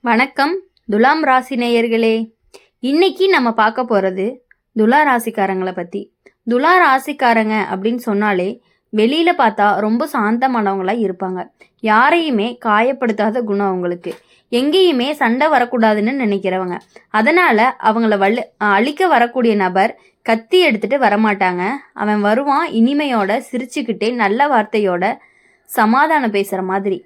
வணக்கம் துலாம் ராசி நேயர்களே. இன்னைக்கு நம்ம பார்க்க போகிறது துலா ராசிக்காரங்களை பற்றி. துலா ராசிக்காரங்க அப்படின்னு சொன்னாலே வெளியில் பார்த்தா ரொம்ப சாந்தமானவங்களாக இருப்பாங்க. யாரையுமே காயப்படுத்தாத குணம் அவங்களுக்கு. எங்கேயுமே சண்டை வரக்கூடாதுன்னு நினைக்கிறவங்க. அதனால் அவங்கள அழிக்க வரக்கூடிய நபர் கத்தி எடுத்துகிட்டு வரமாட்டாங்க. அவன் வருவான் இனிமையோட, சிரிச்சுக்கிட்டே, நல்ல வார்த்தையோட சமாதானம் பேசுகிற மாதிரி.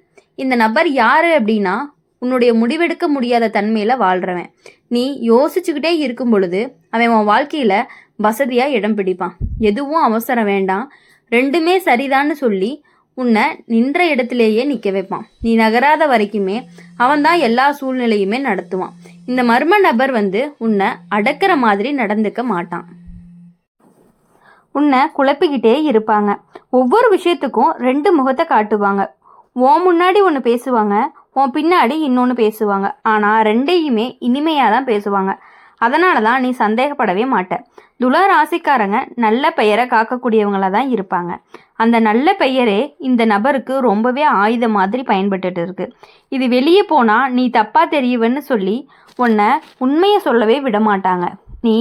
இந்த நபர் யார் அப்படின்னா, உன்னுடைய முடிவெடுக்க முடியாத தன்மையில் வாழ்கிறவன். நீ யோசிச்சுக்கிட்டே இருக்கும் பொழுது அவன் உன் வாழ்க்கையில் வசதியாக இடம் பிடிப்பான். எதுவும் அவசரம் வேண்டாம், ரெண்டுமே சரிதான்னு சொல்லி உன்னை நின்ற இடத்திலேயே நிற்க வைப்பான். நீ நகராத வரைக்குமே அவன் தான் எல்லா சூழ்நிலையுமே நடத்துவான். இந்த மர்ம நபர் உன்னை அடக்கிற மாதிரி நடந்துக்க மாட்டான். உன்னை குழப்பிக்கிட்டே இருப்பாங்க. ஒவ்வொரு விஷயத்துக்கும் ரெண்டு முகத்தை காட்டுவாங்க. உன் முன்னாடி ஒன்று பேசுவாங்க, உன் பின்னாடி இன்னொன்று பேசுவாங்க. ஆனால் ரெண்டையுமே இனிமையாக தான் பேசுவாங்க. அதனால தான் நீ சந்தேகப்படவே மாட்ட. துலா ராசிக்காரங்க நல்ல பெயரை காக்கக்கூடியவங்களாக தான் இருப்பாங்க. அந்த நல்ல பெயரே இந்த நபருக்கு ரொம்பவே ஆயுதம் மாதிரி பயன்பட்டுட்டு இருக்கு. இது வெளியே போனால் நீ தப்பாக தெரியுவன்னு சொல்லி உன்னை உண்மையை சொல்லவே விட மாட்டாங்க. நீ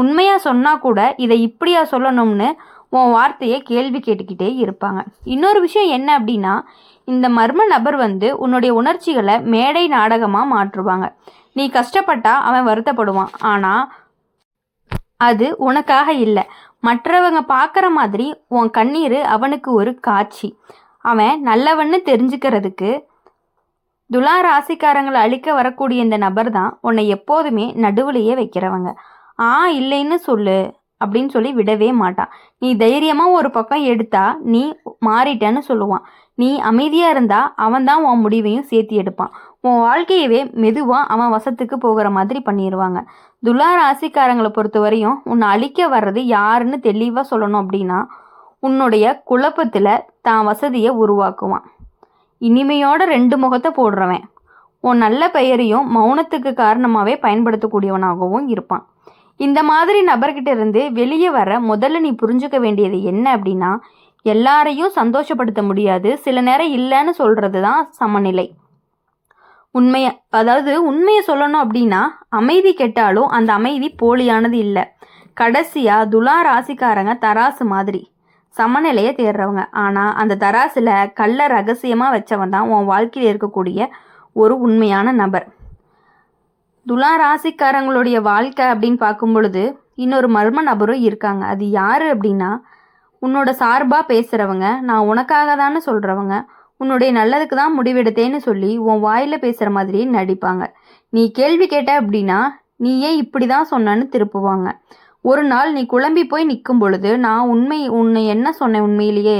உண்மையாக சொன்னால் கூட இதை இப்படியா சொல்லணும்னு உன் வார்த்தையை கேள்வி கேட்டுக்கிட்டே இருப்பாங்க. இன்னொரு விஷயம் என்ன அப்படின்னா, இந்த மர்ம நபர் உன்னுடைய உணர்ச்சிகளை மேடை நாடகமாக மாற்றுவாங்க. நீ கஷ்டப்பட்டா அவன் வருத்தப்படுவான். ஆனால் அது உனக்காக இல்லை, மற்றவங்க பார்க்குற மாதிரி உன் கண்ணீர் அவனுக்கு ஒரு காட்சி. அவன் நல்லவன்னு தெரிஞ்சுக்கிறதுக்கு துலா ராசிக்காரங்களை அழிக்க வரக்கூடிய இந்த நபர் தான் உன்னை எப்போதுமே நடுவுலையே வைக்கிறவங்க. இல்லைன்னு சொல்லு அப்படின்னு சொல்லி விடவே மாட்டான். நீ தைரியமாக ஒரு பக்கம் எடுத்தா நீ மாறிட்டேன்னு சொல்லுவான். நீ அமைதியாக இருந்தால் அவன் தான் உன் முடிவையும் சேர்த்து எடுப்பான். உன் வாழ்க்கையவே மெதுவாக அவன் வசத்துக்கு போகிற மாதிரி பண்ணிடுவாங்க. துலா ராசிக்காரங்களை பொறுத்த வரையும் உன்னை அழிக்க வர்றது யாருன்னு தெளிவாக சொல்லணும் அப்படின்னா, உன்னுடைய குழப்பத்தில் தான் வசதியை உருவாக்குவான். இனிமையோட ரெண்டு முகத்தை போடுறவன். உன் நல்ல பெயரையும் மௌனத்துக்கு காரணமாகவே பயன்படுத்தக்கூடியவனாகவும் இருப்பான். இந்த மாதிரி நபர்கிட்ட இருந்து வெளியே வர முதல்ல நீ புரிஞ்சுக்க வேண்டியது என்ன அப்படின்னா, எல்லாரையும் சந்தோஷப்படுத்த முடியாது. சில நேரம் இல்லைன்னு சொல்கிறது தான் சமநிலை. உண்மையை சொல்லணும் அப்படின்னா, அமைதி கெட்டாலும் அந்த அமைதி போலியானது இல்லை. கடைசியாக துலா ராசிக்காரங்க தராசு மாதிரி சமநிலையை தேடுறவங்க. ஆனால் அந்த தராசில் கல்லை ரகசியமாக வச்சவன் தான் உன் வாழ்க்கையில் இருக்கக்கூடிய ஒரு உண்மையான நபர். துலா ராசிக்காரங்களுடைய வாழ்க்கை அப்படின்னு பார்க்கும் பொழுது இன்னொரு மர்ம நபரும் இருக்காங்க. அது யார் அப்படின்னா, உன்னோட சார்பாக பேசுகிறவங்க, நான் உனக்காக தானே சொல்கிறவங்க, உன்னுடைய நல்லதுக்கு தான் முடிவெடுத்தேன்னு சொல்லி உன் வாயில் பேசுகிற மாதிரியே நடிப்பாங்க. நீ கேள்வி கேட்ட அப்படின்னா நீ ஏன் இப்படி தான் சொன்னன்னு திருப்புவாங்க. ஒரு நாள் நீ குழம்பி போய் நிற்கும் பொழுது நான் உன்னை என்ன சொன்னேன் உண்மையிலேயே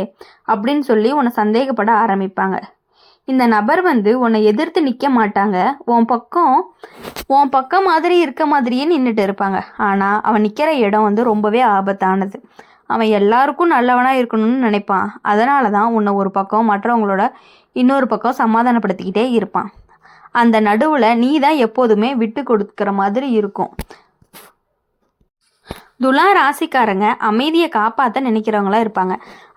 அப்படின்னு சொல்லி உன்னை சந்தேகப்பட ஆரம்பிப்பாங்க. இந்த நபர் உன்னை எதிர்த்து நிற்க மாட்டாங்க. உன் பக்கம் மாதிரி இருக்க மாதிரியே நின்றுட்டு இருப்பாங்க. ஆனால் அவன் நிற்கிற இடம் ரொம்பவே ஆபத்தானது. அவன் எல்லாருக்கும் நல்லவனாக இருக்கணும்னு நினைப்பான். அதனால தான் உன்னை ஒரு பக்கம் மற்றவங்களோட இன்னொரு பக்கம் சமாதானப்படுத்திக்கிட்டே இருப்பான். அந்த நடுவில் நீ தான் எப்போதுமே விட்டு கொடுக்குற மாதிரி இருக்கும். துலா ராசிக்காரங்க அமைதியை காப்பாற்ற நினைக்கிறவங்களா இருப்பாங்க.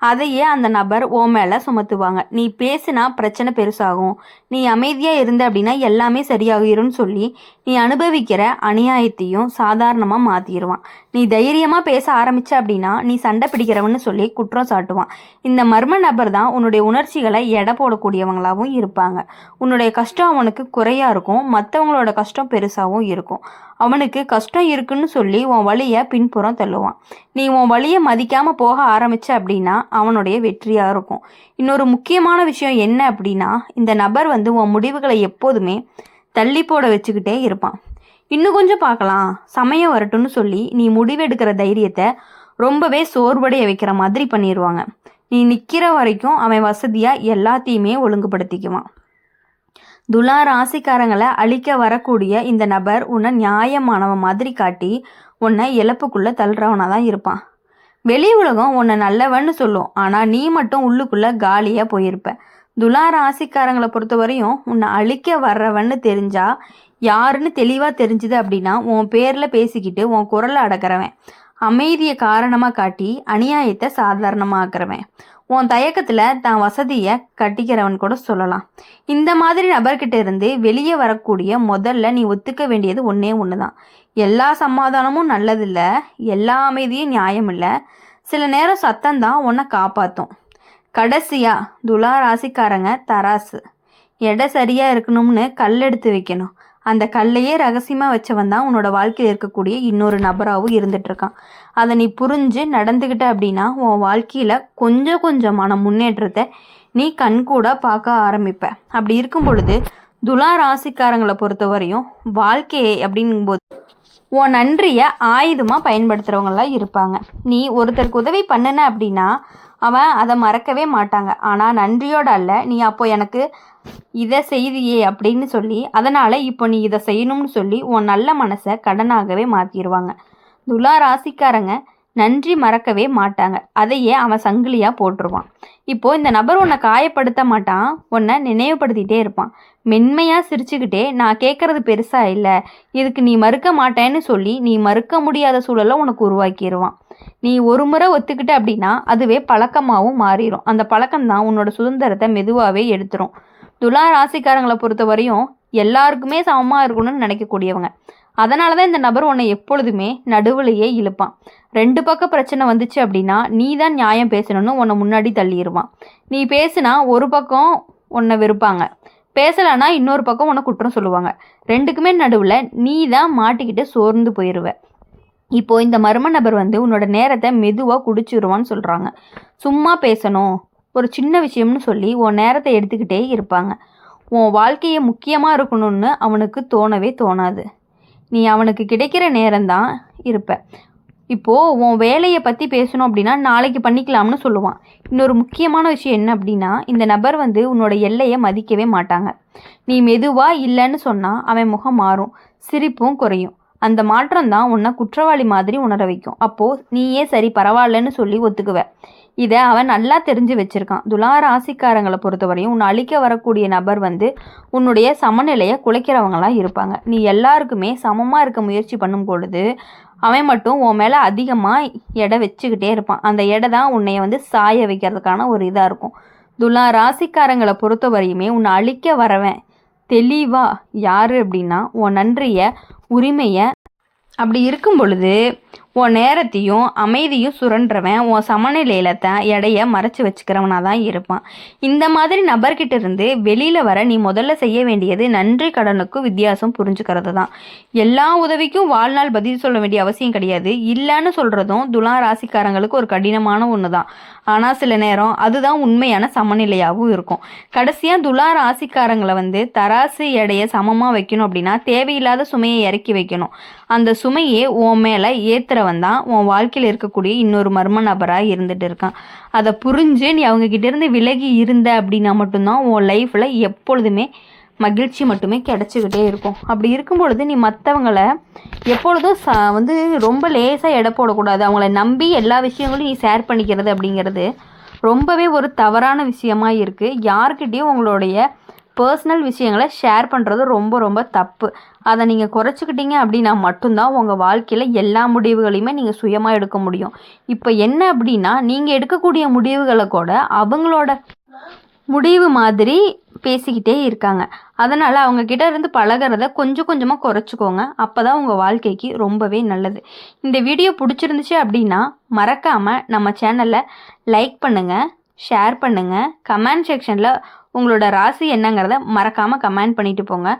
அதையே அந்த நபர் உன் மேலே சுமத்துவாங்க. நீ பேசினா பிரச்சனை பெருசாகும், நீ அமைதியாக இருந்த அப்படின்னா எல்லாமே சரியாகிரும்னு சொல்லி நீ அனுபவிக்கிற அநியாயத்தையும் சாதாரணமாக மாற்றிடுவான். நீ தைரியமாக பேச ஆரம்பிச்ச அப்படின்னா நீ சண்டை பிடிக்கிறவன்னு சொல்லி குற்றம் சாட்டுவான். இந்த மர்ம நபர் தான் உன்னுடைய உணர்ச்சிகளை எடை போடக்கூடியவங்களாகவும் இருப்பாங்க. உன்னுடைய கஷ்டம் அவனுக்கு குறையாக இருக்கும், மற்றவங்களோட கஷ்டம் பெருசாகவும் இருக்கும். அவனுக்கு கஷ்டம் இருக்குன்னு சொல்லி உன் வழியை பின்புறம் தள்ளுவான். நீ உன் வழியை மதிக்காமல் போக ஆரம்பிச்ச அப்படின்னா அவனுடைய வெற்றியாக இருக்கும். இன்னொரு முக்கியமான விஷயம் என்ன அப்படின்னா, இந்த நபர் உன் முடிவுகளை எப்போதுமே தள்ளி போட வச்சுக்கிட்டே இருப்பான். இன்னும் கொஞ்சம் பார்க்கலாம், சமயம் வரட்டும்னு சொல்லி நீ முடிவெடுக்கிற தைரியத்தை ரொம்பவே சோர்வடைய வைக்கிற மாதிரி பண்ணிடுவாங்க. நீ நிற்கிற வரைக்கும் அவன் வசதியாக எல்லாத்தையுமே ஒழுங்குபடுத்திக்குவான். துலா ராசிக்காரங்களை அழிக்க வரக்கூடிய இந்த நபர் உன்னை நியாயமானவன் மாதிரி காட்டி உன்னை இழப்புக்குள்ளே தள்ளுறவனாக தான் இருப்பான். வெளி உலகம் உன்னை நல்லவன்னு சொல்லும், ஆனால் நீ மட்டும் உள்ளுக்குள்ளே காலியாக போயிருப்ப. துலா ராசிக்காரங்களை பொறுத்தவரையும் உன்னை அழிக்க வர்றவன்னு தெரிஞ்சா யாருன்னு தெளிவாக தெரிஞ்சுது அப்படின்னா உன் பேரில் பேசிக்கிட்டு உன் குரலை அடக்கிறவன், அமைதியை காரணமாக காட்டி அநியாயத்தை சாதாரணமாக்குறவன், உன் தயக்கத்தில் தான் வசதியை கட்டிக்கிறவன் கூட சொல்லலாம். இந்த மாதிரி நபர்கிட்ட இருந்து வெளியே வரக்கூடிய முதல்ல நீ ஒத்துக்க வேண்டியது ஒன்றே ஒன்று தான். எல்லா சமாதானமும் நல்லதில்ல, எல்லா அமைதியும் நியாயம் இல்லை. சில நேரம் சத்தம்தான் உன்னை காப்பாற்றும். கடைசியாக துலா ராசிக்காரங்க தராசு. எடை சரியாக இருக்கணும்னு கல் எடுத்து வைக்கணும். அந்த கல்லையே ரகசியமாக வச்சவன் தான் உன்னோட வாழ்க்கையில் இருக்கக்கூடிய இன்னொரு நபராகவும் இருந்துகிட்ருக்கான். அதை நீ புரிஞ்சு நடந்துக்கிட்ட அப்படின்னா உன் வாழ்க்கையில் கொஞ்சம் கொஞ்சமான முன்னேற்றத்தை நீ கண்கூட பார்க்க ஆரம்பிப்ப. அப்படி இருக்கும் பொழுது துலா ராசிக்காரங்களை பொறுத்த வரையும் வாழ்க்கையை அப்படிங்கும்போது உன் நன்றியை ஆயுதமாக பயன்படுத்துகிறவங்களாம் இருப்பாங்க. நீ ஒருத்தருக்கு உதவி பண்ணின அப்படின்னா அவன் அதை மறக்கவே மாட்டாங்க. ஆனால் நன்றியோடு அல்ல, நீ அப்போ எனக்கு இதை செய்தியே அப்படின்னு சொல்லி அதனால் இப்போ நீ இதை செய்யணும்னு சொல்லி உன் நல்ல மனசை கடனாகவே மாற்றிடுவாங்க. துலா ராசிக்காரங்க நன்றி மறக்கவே மாட்டாங்க. அதையே அவன் சங்கிலியாக போட்டுருவான். இப்போது இந்த நபர் உன்னை காயப்படுத்த மாட்டான், உன்னை நினைவுபடுத்திகிட்டே இருப்பான். மென்மையாக சிரிச்சுக்கிட்டே நான் கேட்குறது பெருசாக இல்லை, இதுக்கு நீ மறுக்க மாட்டேன்னு சொல்லி நீ மறுக்க முடியாத சூழலை உனக்கு உருவாக்கிடுவான். நீ ஒரு முறை ஒத்துக்கிட்ட அப்படின்னா அதுவே பழக்கமாகவும் மாறிடும். அந்த பழக்கம்தான் உன்னோட சுதந்திரத்தை மெதுவாகவே எடுத்துரும். துலா ராசிக்காரங்களை பொறுத்த வரையும் எல்லாருக்குமே சமமாக இருக்கணும்னு நினைக்கக்கூடியவங்க. அதனால தான் இந்த நபர் உன்னை எப்பொழுதுமே நடுவுலையே இழுப்பான். 2 பக்கம் பிரச்சனை வந்துச்சு அப்படின்னா நீ தான் நியாயம் பேசணும்னு உன்னை முன்னாடி தள்ளிடுவான். நீ பேசுனா ஒரு பக்கம் உன்னை வெறுப்பாங்க, பேசலைன்னா இன்னொரு பக்கம் உன்னை குற்றம் சொல்லுவாங்க. 2க்குமே நடுவில் நீ தான் மாட்டிக்கிட்டு சோர்ந்து போயிடுவ. இப்போது இந்த மர்ம நபர் உன்னோட நேரத்தை மெதுவாக குடிச்சிருவான்னு சொல்கிறாங்க. சும்மா பேசணும், ஒரு சின்ன விஷயம்னு சொல்லி உன் நேரத்தை எடுத்துக்கிட்டே இருப்பாங்க. உன் வாழ்க்கையை முக்கியமாக இருக்கணும்னு அவனுக்கு தோணவே தோணாது. நீ அவனுக்கு கிடைக்கிற நேரம்தான் இருப்ப. இப்போது உன் வேலையை பற்றி பேசணும் அப்படின்னா நாளைக்கு பண்ணிக்கலாம்னு சொல்லுவான். இன்னொரு முக்கியமான விஷயம் என்ன அப்படின்னா இந்த நபர் உன்னோட எல்லையை மதிக்கவே மாட்டாங்க. நீ மெதுவாக இல்லைன்னு சொன்னால் அவன் முகம் மாறும், சிரிப்பும் குறையும். அந்த மாற்றம் தான் உன்னை குற்றவாளி மாதிரி உணர வைக்கும். அப்போது நீயே சரி பரவாயில்லன்னு சொல்லி ஒத்துக்குவ. இதை அவன் நல்லா தெரிஞ்சு வச்சுருக்கான். துலா ராசிக்காரங்களை பொறுத்தவரையும் உன்னை அழிக்க வரக்கூடிய நபர் உன்னுடைய சமநிலையை குலைக்கிறவங்களாம் இருப்பாங்க. நீ எல்லாருக்குமே சமமாக இருக்க முயற்சி பண்ணும் பொழுது அவன் மட்டும் உன் மேலே அதிகமாக எடை வச்சுக்கிட்டே இருப்பான். அந்த எடை தான் உன்னைய சாய வைக்கிறதுக்கான ஒரு இதாக இருக்கும். துலா ராசிக்காரங்களை பொறுத்தவரையுமே உன்னை அழிக்க வரவன் தெளிவாக யார் அப்படின்னா உன் நன்றியை, உரிமையை, அப்படி இருக்கும் பொழுது உன் நேரத்தையும் அமைதியும் சுரன்றவன் உன் சமநிலையில தான் எடையை மறைச்சி வச்சுக்கிறவனாக தான் இருப்பான். இந்த மாதிரி நபர்கிட்ட இருந்து வெளியில் வர நீ முதல்ல செய்ய வேண்டியது நன்றி கடனுக்கும் வித்தியாசம் புரிஞ்சுக்கிறது தான். எல்லா உதவிக்கும் வாழ்நாள் பதில் சொல்ல வேண்டிய அவசியம் கிடையாது. இல்லைன்னு சொல்கிறதும் துலா ராசிக்காரங்களுக்கு ஒரு கடினமான ஒன்று தான். ஆனால் சில நேரம் அதுதான் உண்மையான சமநிலையாகவும் இருக்கும். கடைசியாக துலா ராசிக்காரங்களை தராசு எடையை சமமாக வைக்கணும் அப்படின்னா தேவையில்லாத சுமையை இறக்கி வைக்கணும். அந்த சுமையே உன் மேலே ஏற்றுறவன் தான் உன் வாழ்க்கையில் இருக்கக்கூடிய இன்னொரு மர்ம நபராக இருந்துட்டு இருக்கான். அதை புரிஞ்சு நீ அவங்கக்கிட்ட இருந்து விலகி இருந்த அப்படின்னா மட்டும்தான் உன் லைஃப்பில் எப்பொழுதுமே மகிழ்ச்சி மட்டுமே கிடச்சிக்கிட்டே இருக்கும். அப்படி இருக்கும் பொழுது நீ மற்றவங்களை எப்பொழுதும் ரொம்ப லேசாக எடை போடக்கூடாது. அவங்கள நம்பி எல்லா விஷயங்களும் நீ ஷேர் பண்ணிக்கிறது அப்படிங்கிறது ரொம்பவே ஒரு தவறான விஷயமா இருக்குது. யார்கிட்டையும் உங்களுடைய பர்சனல் விஷயங்களை ஷேர் பண்ணுறது ரொம்ப ரொம்ப தப்பு. அதை நீங்கள் குறைச்சிக்கிட்டீங்க அப்படின்னா மட்டும்தான் உங்கள் வாழ்க்கையில் எல்லா முடிவுகளையுமே நீங்கள் சுயமாக எடுக்க முடியும். இப்போ என்ன அப்படின்னா நீங்கள் எடுக்கக்கூடிய முடிவுகளை கூட அவங்களோட முடிவு மாதிரி பேசிக்கிட்டே இருக்காங்க. அதனால் அவங்கக்கிட்ட இருந்து பழகிறத கொஞ்சம் கொஞ்சமாக குறைச்சிக்கோங்க. அப்போ தான் உங்கள் வாழ்க்கைக்கு ரொம்பவே நல்லது. இந்த வீடியோ பிடிச்சிருந்துச்சு அப்படின்னா மறக்காமல் நம்ம சேனலை லைக் பண்ணுங்கள், ஷேர் பண்ணுங்கள், கமெண்ட் செக்ஷனில் உங்களோட ராசி என்னங்கிறத மறக்காமல் கமெண்ட் பண்ணிட்டு போங்க.